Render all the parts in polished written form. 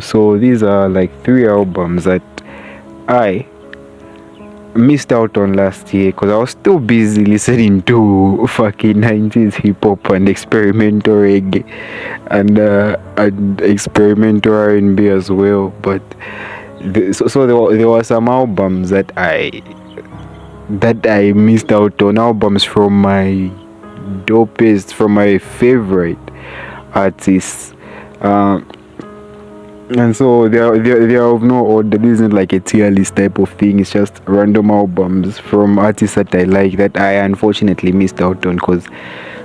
So these are like three albums that I missed out on last year because I was still busy listening to fucking 90s hip hop and experimental reggae and experimental R&B as well. But there were some albums that I missed out on, albums from my from my favorite artists. And so they are of no order. This isn't like a tier list type of thing. It's just random albums from artists that I like that I unfortunately missed out on because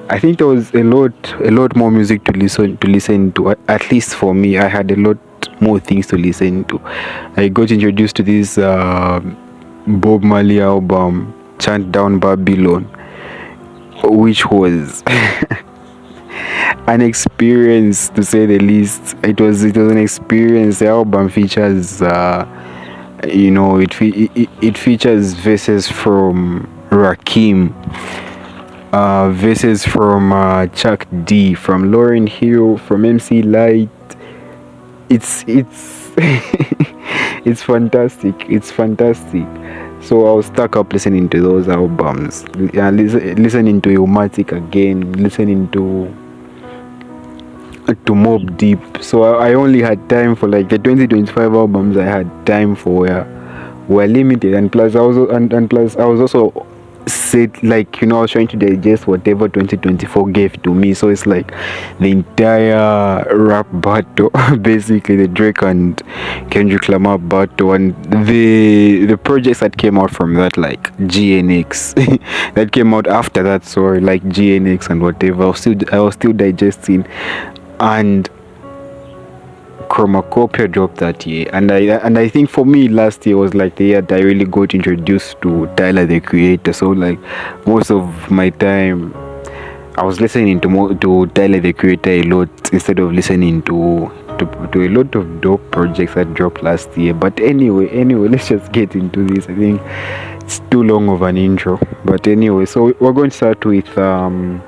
I think there was a lot more music to listen to. At least for me, I had a lot more things to listen to. I got introduced to this Bob Marley album, Chant Down Babylon, which was an experience to say the least. It was an experience. The album features it features verses from Rakim, verses from Chuck D, from Lauryn Hill, from MC Light. It's it's fantastic. It's fantastic. So I was stuck up listening to those albums, listening to Illmatic again, listening to Mob Deep. So I only had time for like the 2025 albums I had time for were limited, and plus I was also set, like, I was trying to digest whatever 2024 gave to me. So it's like the entire rap battle basically the Drake and Kendrick Lamar battle, and the projects that came out from that, like GNX that came out after that, sorry, like GNX and whatever. I was still digesting, and Chromacopia dropped that year, and I think for me last year was like the year that I really got introduced to Tyler the Creator. So like most of my time I was listening to Tyler the Creator a lot instead of listening to a lot of dope projects that dropped last year. But anyway, let's just get into this. I think it's too long of an intro, but anyway, so we're going to start with an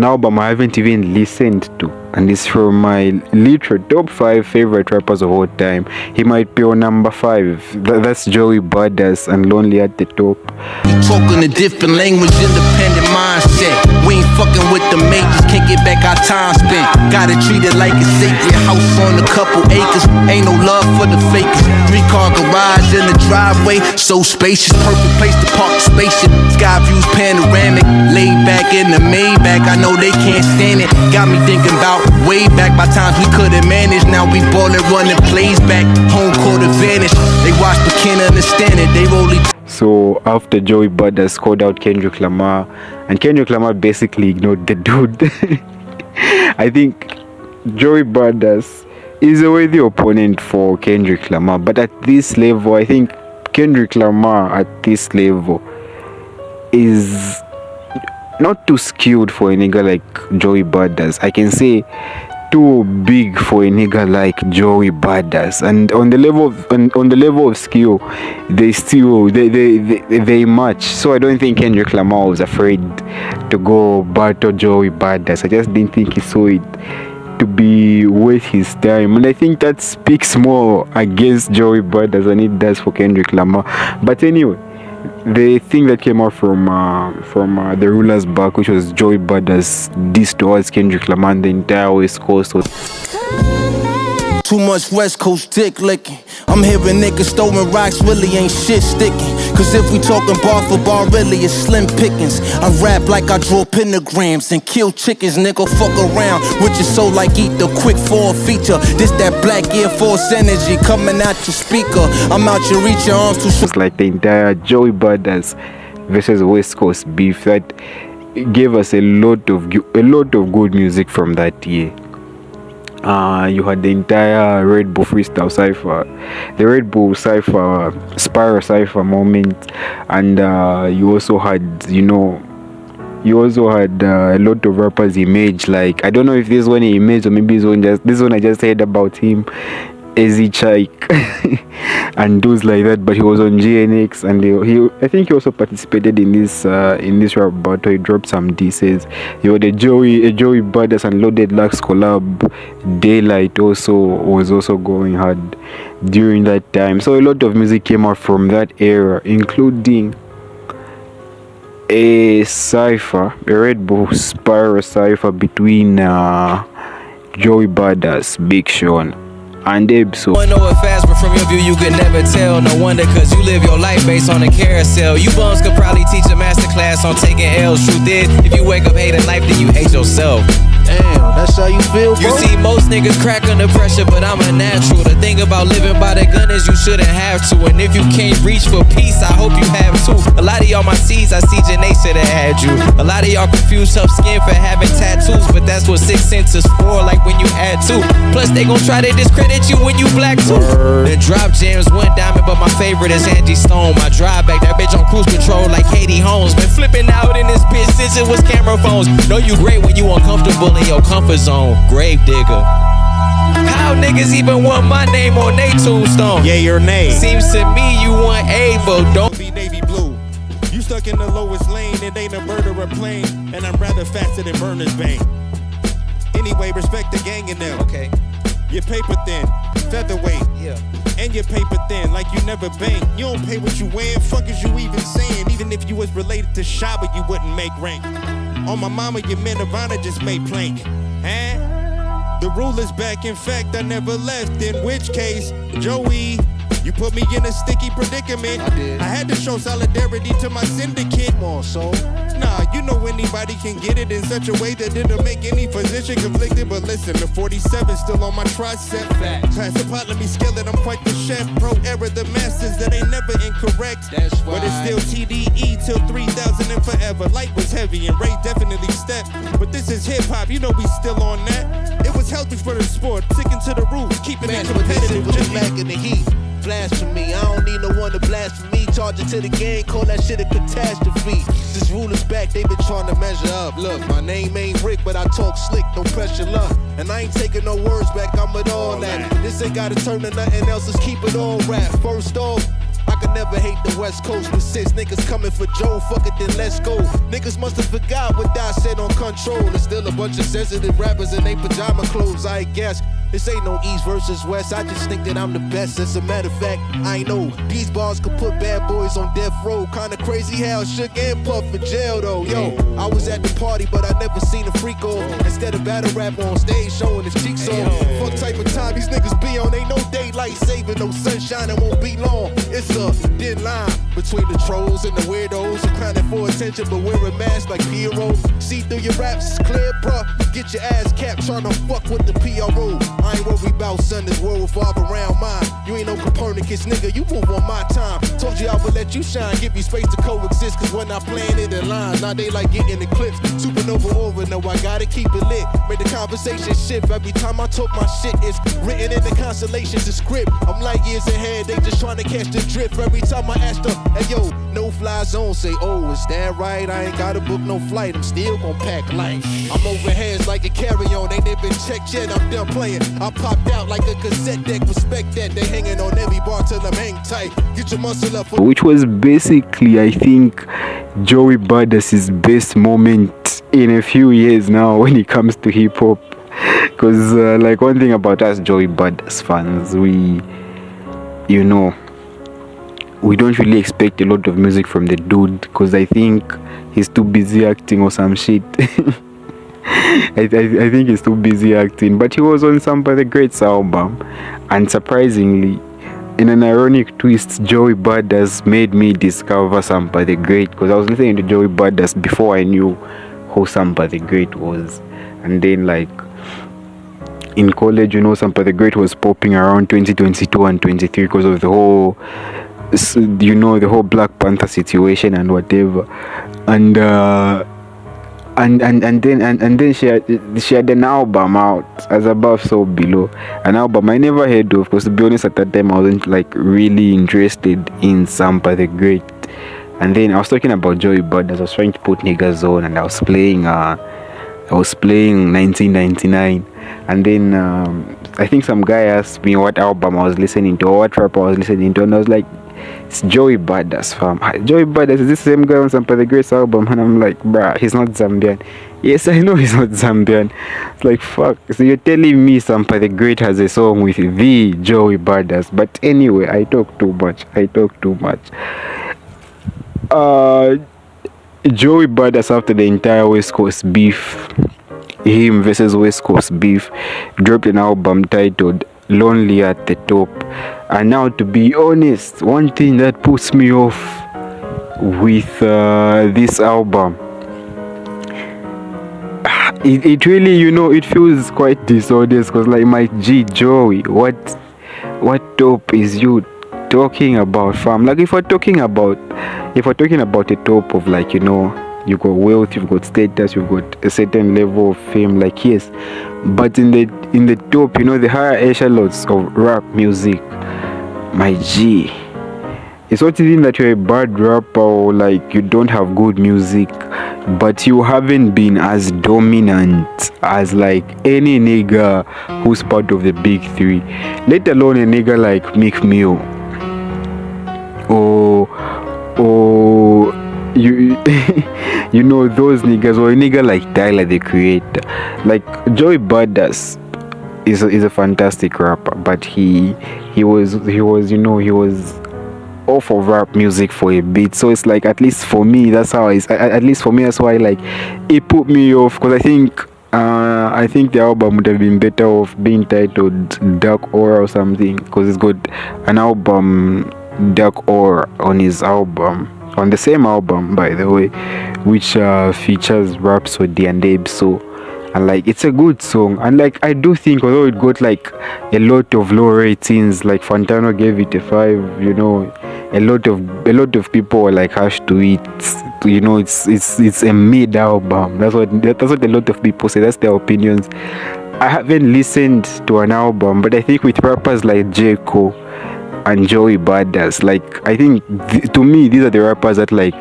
album I haven't even listened to, and it's from my literal top 5 favorite rappers of all time. He might be on number 5. That's Joey Badass and Lonely at the Top. We talking a different language, independent mindset. We ain't fucking with the majors, can't get back our time spent. Gotta treat it like a sacred house on a couple acres. Ain't no love for the fakers. 3-car garage in the driveway, so spacious. Perfect place to park the spaceship. Sky views panoramic, laid back in the Maybach. I know they can't stand it. Got me thinking about way back by times we couldn't manage. Now we ballin', running plays back, home court advantage. They watch but can't understand it. They rolling. So after Joey Badass called out Kendrick Lamar, and Kendrick Lamar basically ignored the dude. I think Joey Badass is a worthy opponent for Kendrick Lamar, but at this level, I think Kendrick Lamar at this level is not too skilled for a nigga like Joey Badass. I can say too big for a nigga like Joey Badass. And on the level of skill, they match. So I don't think Kendrick Lamar was afraid to go battle Joey Badass. I just didn't think he saw it to be worth his time, and I think that speaks more against Joey Badass than it does for Kendrick Lamar. But anyway, the thing that came out from the Ruler's Back, which was Joey Badass diss towards Kendrick Lamar and the entire West Coast, was too much West Coast dick licking. I'm hearing niggas throwing rocks, really ain't shit sticking. Cause if we talking bar for bar, really it's slim pickings. I rap like I draw pentagrams and kill chickens, nigga, fuck around with your soul like eat the quick for a feature. This that black Air Force energy coming out your speaker. I'm out your reach, your arms too short. It's like the entire Joey Badass versus West Coast beef that gave us a lot of good music from that year. You had the entire Red Bull freestyle cypher, the Red Bull cypher, Spiral cypher moment, and you also had a lot of rappers Image. Like, I don't know if this one Image or maybe this one I just heard about him. Easy Chike and those like that, but he was on GNX, and he I think he also participated in this rap battle. He dropped some disses. You had a Joey Badass and Loaded Lux collab. Daylight also was also going hard during that time. So a lot of music came out from that era, including a cipher, a Red Bull Spiral cipher between Joey Badass, Big Sean, and Abe. So I know it fast, but from your view you could never tell. No wonder, cause you live your life based on a carousel. You bums could probably teach a masterclass on taking L's. Truth is, if you wake up hating life, then you hate yourself. Damn, that's how you feel, bro? You see, most niggas crack under pressure, but I'm a natural. The thing about living by the gun is you shouldn't have to. And if you can't reach for peace, I hope you have too. A lot of y'all my seeds, I see Janae should have had you. A lot of y'all confuse tough skin for having tattoos, but that's what 6 cents is for, like when you add 2. Plus they gon' try to discredit you when you black too. The drop jams went diamond, but my favorite is Angie Stone. My drive back, that bitch on cruise control like Katie Holmes. Been flipping out in this bitch since it was camera phones. Know you great when you uncomfortable in your comfort zone. Grave digger. How niggas even want my name on they tombstone? Yay or nay? Seems to me you want A, but don't Be navy blue. You stuck in the lowest lane, it ain't a bird or a plane, and I'm rather faster than Burner's Bane. Anyway, respect the gang in them. Okay, Your paper thin, featherweight, yeah. and your paper thin, like you never bank. You don't pay what you wearing, fuck is you even saying? Even if you was related to Shaba, you wouldn't make rank. On my mama, your men of honor just made plank. Huh? The rule is back, in fact, I never left. In which case, Joey, you put me in a sticky predicament. I did. I had to show solidarity to my syndicate. Come on, soul. Nah, you know anybody can get it in such a way that it'll make any physician conflicted. But listen, the 47 still on my tricep. Pass the pot, let me scale it, I'm quite the chef. Pro era, the masters that ain't never incorrect. That's But it's right. still TDE till 3000 and forever. Light was heavy and Ray definitely stepped. But this is hip hop, you know we still on that. It was healthy for the sport, sticking to the rules, keeping Man, it but this shit competitive. was Just back in the heat. Blasphemy, I don't need no one to blaspheme. Charge it to the game, call that shit a catastrophe. This rule is back, they been trying to measure up. Look, my name ain't Rick, but I talk slick, no pressure luck. And I ain't taking no words back, I'm with all that. This ain't gotta turn to nothing else, let's keep it all rap. First off, I could never hate the West Coast, but since niggas coming for Joe, fuck it, then let's go. Niggas must have forgot what I said on Control. There's still a bunch of sensitive rappers in they pajama clothes, I guess. This ain't no East versus West, I just think that I'm the best. As a matter of fact, I know these bars could put bad boys on death row. Kinda crazy how Shook and Puff in jail though. Yo, I was at the party, but I never seen a freak off. Instead of battle rap on stage showing his cheeks off. Fuck type of time these niggas be on, ain't no daylight saving, no sunshine, it won't be long. It's a thin line between the trolls and the weirdos who clowning for attention but wearing masks like Piero. See through your raps, it's clear, bruh. Get your ass capped trying to fuck with the PRO. I ain't worried about son, this world revolve around mine. You ain't no Copernicus, nigga, you move on my time. Told you I would let you shine, give you space to coexist. Cause when I plan it in line, now they like getting eclipsed. Supernova aura, no, I gotta keep it lit. Make the conversation shift every time I talk my shit. It's written in the constellations, the script. I'm like years ahead, they just trying to catch the drift. Every time I ask them, hey yo, no fly zone, say, oh, is that right? I ain't gotta book no flight, I'm still gon' pack light. I'm over heads like a carry-on, ain't even checked yet, I'm done playing. I popped out like a cassette deck, respect that. They hanging on every bar till I'm hang tight. Get your muscle up for which was basically, I think, Joey Badass's best moment in a few years now when it comes to hip hop. Because like one thing about us Joey Badass fans, we don't really expect a lot of music from the dude because I think he's too busy acting or some shit. I think he's too busy acting, but he was on Sampa the Great's album, and surprisingly, in an ironic twist, Joey Badass made me discover Sampa the Great, because I was listening to Joey Badass before I knew who Sampa the Great was. And then like in college, Sampa the Great was popping around 2022 and 23 because of the whole Black Panther situation and whatever. And then she had an album out, As Above So Below, an album I never heard of because, to be honest, at that time I wasn't like really interested in Sampa the Great. And then I was talking about Joey Badass. I was trying to put niggas on, and I was playing 1999, And then I think some guy asked me what album I was listening to or what rap I was listening to, and I was like, it's Joey Badass, fam. Joey Badass is this same guy on Sampa the Grace album, and I'm like, bruh, he's not Zambian. Yes, I know he's not Zambian. It's like, fuck. So you're telling me Sampa the Great has a song with the Joey Badass? But anyway, I talk too much. Joey Badass, after the entire West Coast beef, him versus West Coast beef, dropped an album titled Lonely at the Top. And now, to be honest, one thing that puts me off with this album, it really, it feels quite dishonest, because like, my G Joey, what top is you talking about, fam? Like, if we're talking about a top of, like, you've got wealth, you've got status, you've got a certain level of fame, like, yes, but in the top, the higher echelons of rap music, my G, it's not even that you're a bad rapper or like you don't have good music, but you haven't been as dominant as like any nigga who's part of the big three, let alone a nigga like Meek Mill or you those niggas, or a nigga like Tyler the Creator. Like, Joey Badass is a fantastic rapper, but he was off of rap music for a bit. So it's like, at least for me that's why like it put me off, because I think the album would have been better off being titled Dark Aura or something, because it's got an album Dark Aura on the same album, by the way, which features Rhapsody and Abe. So, and like, it's a good song, and like, I do think, although it got like a lot of low ratings, like Fantano gave it a 5, a lot of people were like harsh to it. It's a mid album. That's what a lot of people say. That's their opinions. I haven't listened to an album, but I think with rappers like J. Cole and Joey Badass, like, I think to me these are the rappers that like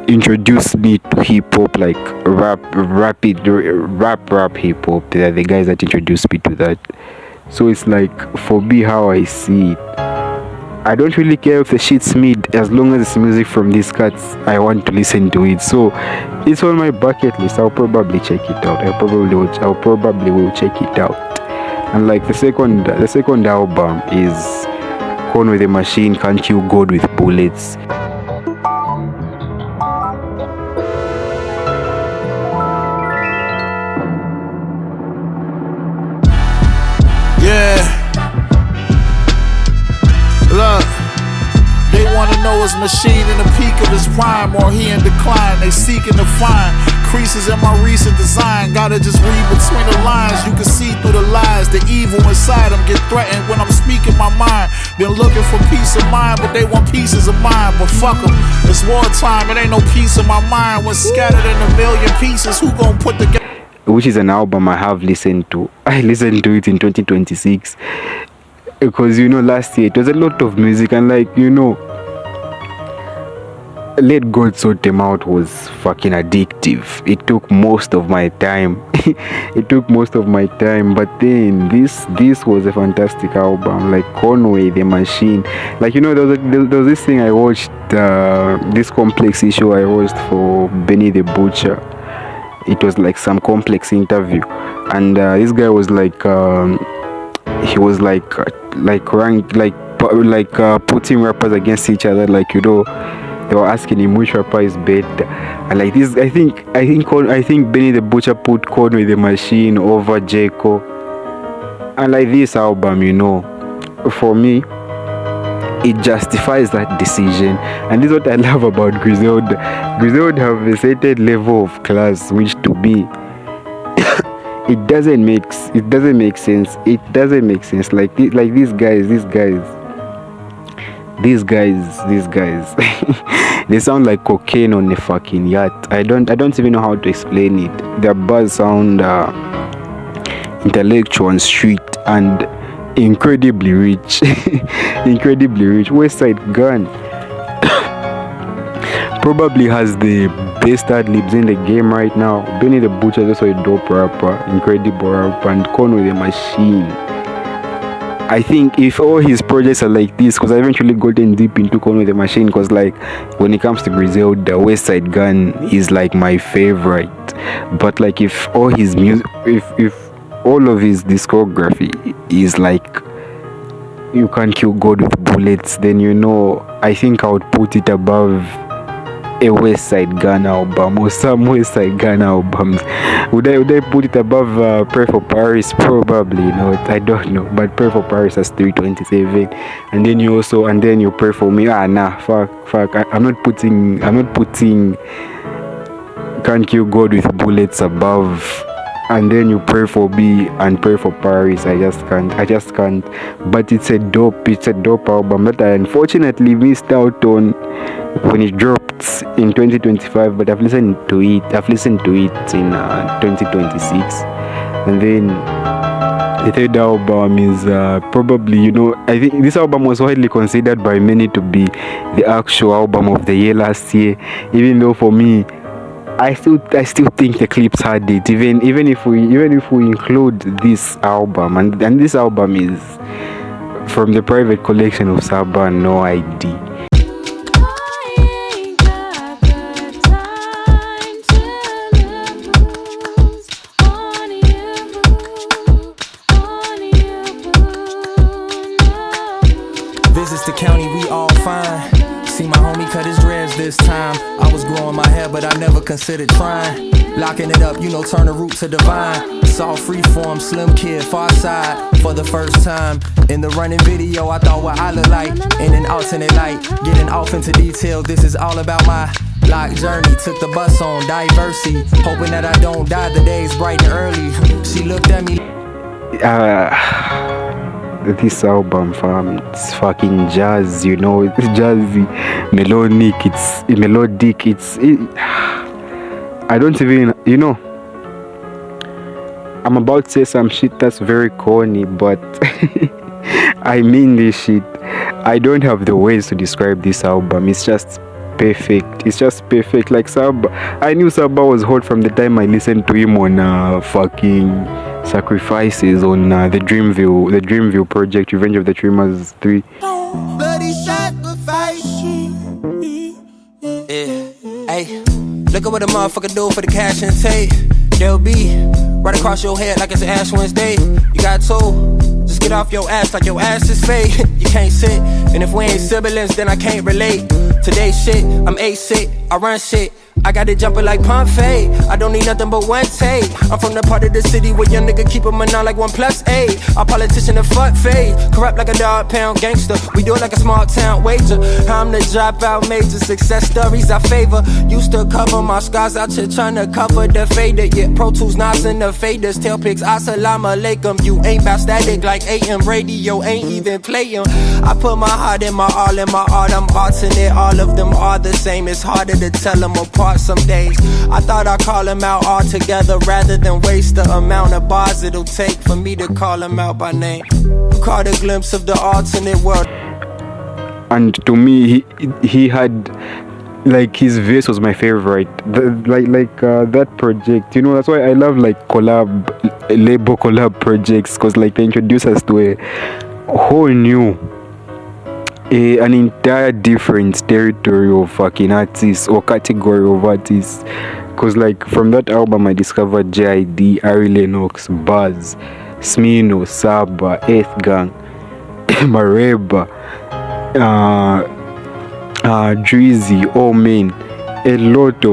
introduced me to hip hop, like rap hip hop. They're the guys that introduced me to that. So it's like, for me, how I see it, I don't really care if the shit's mid, as long as it's music from these cats, I want to listen to it. So it's on my bucket list. I'll probably check it out. I probably will check it out. And like, the second album is Con with the Machine, Can't You God with Bullets. Yeah. Look, they wanna know is Machine in the peak of his prime or he in decline. They seeking to find creases in my recent design. Gotta just read between the lines. You can see through the lies. The evil inside them get threatened when I'm speaking my mind. Been looking for peace of mind, but they want pieces of mine. But fuck them, it's wartime. It ain't no peace in my mind. When scattered in a million pieces, who gon' put together? Which is an album I have listened to. I listened to it in 2026 because last year it was a lot of music, and like Let God Sort Them Out was fucking addictive. It took most of my time. But then this was a fantastic album, like Conway the Machine. Like there was this thing I watched, this complex issue I watched for Benny the Butcher. It was like some complex interview, and this guy was like he was like ranked, putting rappers against each other, like they were asking him which rapper is better, and like this, I think Benny the Butcher put Conway the Machine over J. Cole. And like, this album, for me, it justifies that decision. And this is what I love about Griselda. Griselda have a certain level of class, which to me it doesn't make sense. Like these guys they sound like cocaine on a fucking yacht. I don't even know how to explain it. Their buzz sound intellectual and street and incredibly rich. West Side Gun probably has the best ad-libs in the game right now. Benny the Butcher is also a dope rapper, incredible rapper, and Conway the Machine. I think if all his projects are like this, because I eventually gotten deep into Conway the Machine, because like when it comes to Griselda, West Side Gun is like my favorite. But like if all his music, if all of his discography is like You Can't Kill God with Bullets, then I think I would put it above a West Side Gun album or some West Side Gun albums. Would I put it above Pray for Paris? Probably not. I don't know. But Pray for Paris has 327, and then you Pray for Me. Fuck. I'm not putting Can't Kill God with Bullets above, and then you Pray for Me and Pray for Paris. I just can't. But it's a dope album that I unfortunately missed out on when it dropped in 2025, but I've listened to it in 2026. And then the third album is probably, I think this album was widely considered by many to be the actual album of the year last year, even though for me I still think the clips had it, even if we include this album, and this album is from the private collection of Saba No ID. Visits the county, we all fine. See my homie cut his dreads this time. I was growing my hair, but I never considered trying. Locking it up, turn the root to divine. It's all freeform, slim kid, far side. For the first time in the running video, I thought what I look like in an alternate light. Getting off into detail, this is all about my life journey. Took the bus on diversity, hoping that I don't die. The day's bright and early. She looked at me. This album, fam, it's fucking jazz, it's jazzy, melodic, I don't even, I'm about to say some shit that's very corny, but I mean this shit. I don't have the words to describe this album. It's just perfect. Like Saba, I knew Saba was hot from the time I listened to him on fucking Sacrifices on the Dreamville project, Revenge of the Dreamers 3. Bloody sacrifice. Yeah. Hey, look at what a motherfucker do for the cash and take. They'll be right across your head like it's Ash Wednesday. You got told, just get off your ass like your ass is fake. You can't sit, and if we ain't siblings, then I can't relate. Today's shit, I'm A-sick, I run shit. I got it jumping like Pompeii. I don't need nothing but one take. I'm from the part of the city where young nigga keep 'em on like 1+8. Our politician a fuck fade, corrupt like a dog pound gangster. We do it like a small town wager. I'm the dropout major, success stories I favor. Used to cover my scars out here trying to cover the fader. Yeah, Pro Tools, Nas and the faders, tail pics. Assalamu alaikum. You ain't bout static like AM radio, ain't even playing. I put my heart in my all in my art. I'm alternate, all of them are the same. It's harder to tell them apart some days. I thought I'd call them out all together rather than waste the amount of bars it'll take for me to call them out by name. Caught a glimpse of the alternate world. And to me, he had, like, his verse was my favorite. That project, that's why I love like label collab projects, because like they introduce us to a whole new an entire different territory of fucking artists or category of artists. Because like from that album I discovered JID, Ari Lennox, Buzz, Smino, Saba, Eighth Gang, Mareba, Drizzy, Omen, a lot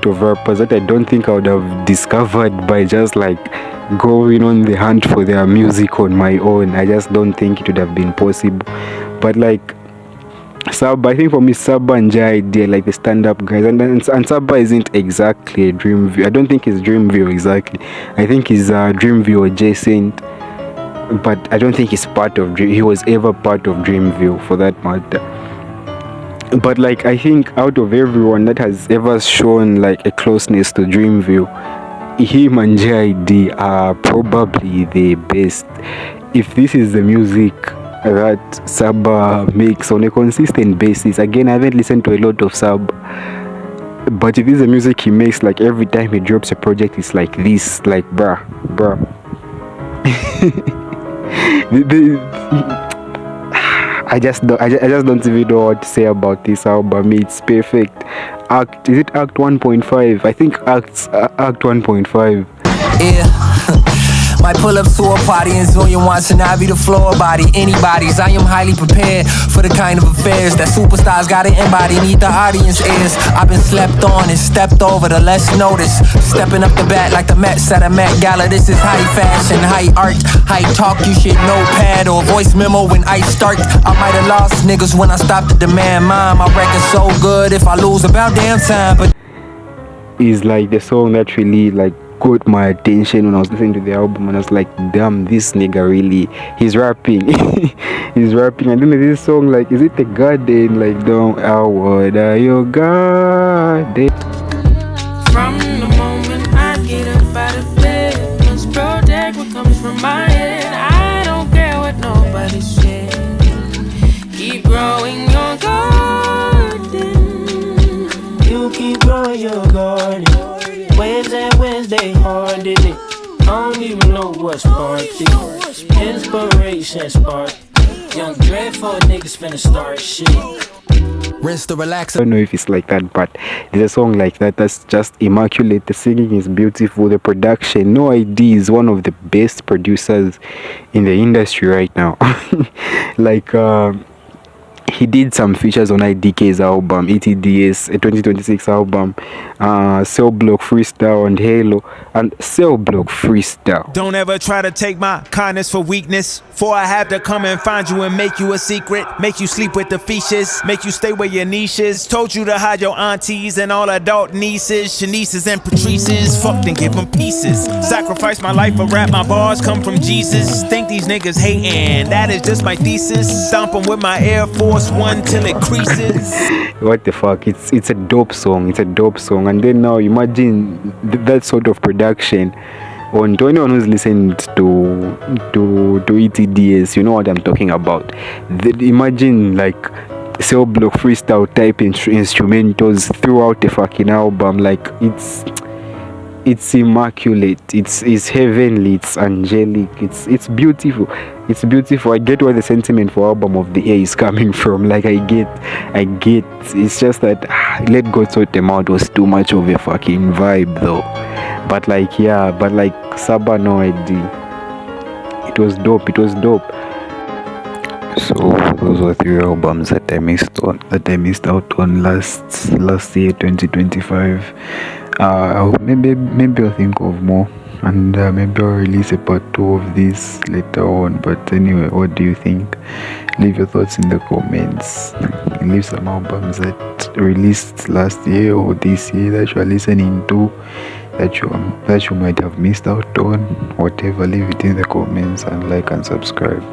of rappers that I don't think I would have discovered by just like going on the hunt for their music on my own. I just don't think it would have been possible. But like Saba, I think for me Saba and JID are like the stand-up guys, and Saba isn't exactly a Dreamville. I don't think it's Dreamville exactly. I think he's Dreamville adjacent, but I don't think he's part of he was ever part of Dreamville for that matter. But like I think out of everyone that has ever shown like a closeness to Dreamville, him and JID are probably the best. If this is the music that Saba makes on a consistent basis, again I haven't listened to a lot of Saba, But if this is the music he makes, like every time he drops a project, it's like this, like bruh. I just don't even know what to say about this album. It's perfect. Is it Act 1.5? I think Act 1.5. Yeah. Might pull up to a party and Zillion wants and I be the floor body. Anybody's, I am highly prepared for the kind of affairs that superstars gotta embody. Need the audience ears. I've been slept on and stepped over the less notice. Stepping up the bat like the Mets at a Met Gala. This is high fashion, high art, high talk. You should notepad or voice memo when I start. I might have lost niggas when I stopped to demand mine. My record's so good if I lose about damn time. But is like the song that really like caught my attention when I was listening to the album, and I was like, damn, this nigga really, he's rapping. He's rapping. And then this song, like, is it the garden? Like, don't water your garden. From the moment I get up out of bed, must protect what comes from my head. I don't care what nobody says. Keep growing your garden. You keep growing your garden. Wednesday hard in it. I don't even know what sparked it. Inspiration sparked. Young dreadful niggas finna start shit. rinse to relax. I don't know if it's like that, but there's a song like that that's just immaculate. The singing is beautiful. The production, No ID is one of the best producers in the industry right now. Like he did some features on IDK's album, ETDS, a 2026 album, Cell Block Freestyle and Halo, and Cell Block Freestyle. Don't ever try to take my kindness for weakness, for I have to come and find you and make you a secret, make you sleep with the features, make you stay where your niche is. Told you to hide your aunties and all adult nieces, Shanices and Patrices, fucked and give them pieces. Sacrifice my life for rap, my bars come from Jesus. Think these niggas hating, that is just my thesis. Stomp them with my Air Force One till it creases. What the fuck, it's a dope song, and then now imagine that sort of production. On to anyone who's listened to ETDS, you know what I'm talking about. Imagine like Cell Block Freestyle type instrumentals throughout the fucking album. Like it's immaculate, it's heavenly, it's angelic, it's beautiful. It's beautiful. I get where the sentiment for album of the year is coming from. Like I get. It's just that Let God Sort Them Out was too much of a fucking vibe though. But like Saba No ID, it was dope. So those were 3 albums that I missed out on last year, 2025. Maybe I'll think of more, and maybe I'll release a part 2 of this later on. But anyway, what do you think? Leave your thoughts in the comments. Leave some albums that released last year or this year that you are listening to, that you might have missed out on. Whatever, leave it in the comments, and like and subscribe.